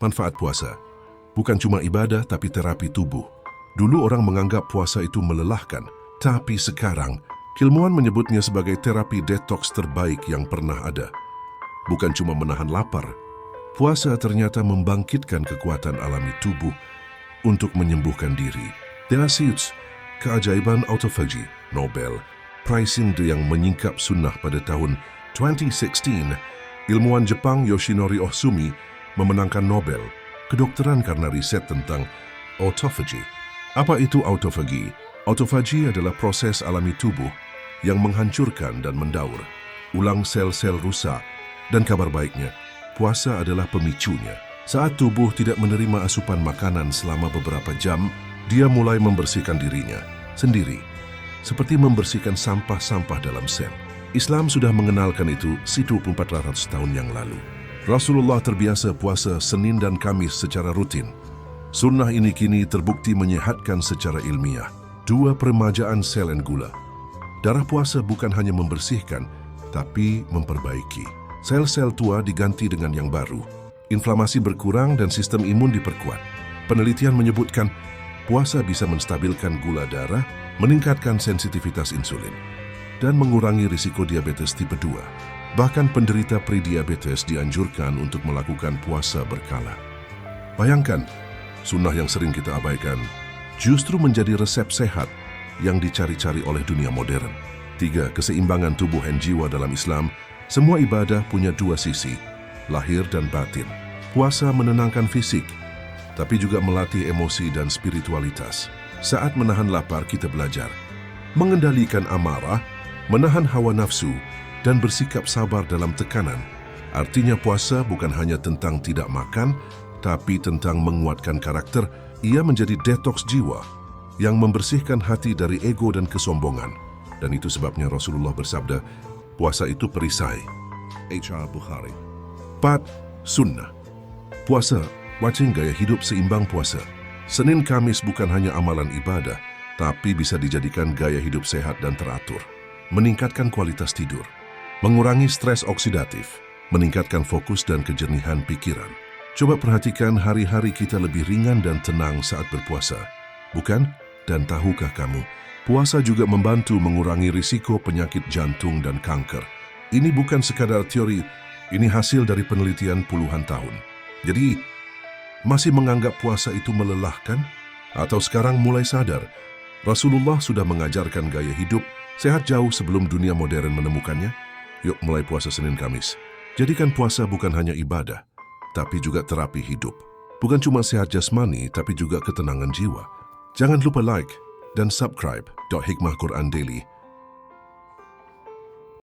Manfaat puasa bukan cuma ibadah tapi terapi tubuh. Dulu orang menganggap puasa itu melelahkan, tapi sekarang ilmuwan menyebutnya sebagai terapi detoks terbaik yang pernah ada. Bukan cuma menahan lapar, puasa ternyata membangkitkan kekuatan alami tubuh untuk menyembuhkan diri. Deasius, keajaiban autophagy, Nobel Prize yang menyingkap sunnah pada tahun 2016, ilmuwan Jepang Yoshinori Ohsumi memenangkan Nobel kedokteran karena riset tentang autophagy. Apa itu autophagy? Autophagy adalah proses alami tubuh yang menghancurkan dan mendaur ulang sel-sel rusak, dan kabar baiknya, puasa adalah pemicunya. Saat tubuh tidak menerima asupan makanan selama beberapa jam, dia mulai membersihkan dirinya sendiri, seperti membersihkan sampah-sampah dalam sel. Islam sudah mengenalkan itu 1.400 tahun yang lalu. Rasulullah terbiasa puasa Senin dan Kamis secara rutin. Sunnah ini kini terbukti menyehatkan secara ilmiah. 2. Peremajaan sel dan gula. Darah puasa bukan hanya membersihkan, tapi memperbaiki. Sel-sel tua diganti dengan yang baru. Inflamasi berkurang dan sistem imun diperkuat. Penelitian menyebutkan puasa bisa menstabilkan gula darah, meningkatkan sensitivitas insulin, dan mengurangi risiko diabetes tipe 2. Bahkan penderita prediabetes dianjurkan untuk melakukan puasa berkala. Bayangkan, sunnah yang sering kita abaikan justru menjadi resep sehat yang dicari-cari oleh dunia modern. 3. Keseimbangan tubuh dan jiwa dalam Islam. Semua ibadah punya dua sisi, lahir dan batin. Puasa menenangkan fisik, tapi juga melatih emosi dan spiritualitas. Saat menahan lapar, kita belajar mengendalikan amarah, menahan hawa nafsu, dan bersikap sabar dalam tekanan. Artinya puasa bukan hanya tentang tidak makan, tapi tentang menguatkan karakter. Ia menjadi detoks jiwa yang membersihkan hati dari ego dan kesombongan. Dan itu sebabnya Rasulullah bersabda, puasa itu perisai. H.R. Bukhari. 4. Sunnah. Puasa, watching gaya hidup seimbang puasa. Senin Kamis bukan hanya amalan ibadah, tapi bisa dijadikan gaya hidup sehat dan teratur. Meningkatkan kualitas tidur, mengurangi stres oksidatif, meningkatkan fokus dan kejernihan pikiran. Coba perhatikan hari-hari kita lebih ringan dan tenang saat berpuasa. Bukan? Dan tahukah kamu, puasa juga membantu mengurangi risiko penyakit jantung dan kanker. Ini bukan sekadar teori, ini hasil dari penelitian puluhan tahun. Jadi, masih menganggap puasa itu melelahkan? Atau sekarang mulai sadar, Rasulullah sudah mengajarkan gaya hidup sehat jauh sebelum dunia modern menemukannya? Yuk mulai puasa Senin Kamis. Jadikan puasa bukan hanya ibadah, tapi juga terapi hidup. Bukan cuma sehat jasmani, tapi juga ketenangan jiwa. Jangan lupa like dan subscribe Hikmah Quran Daily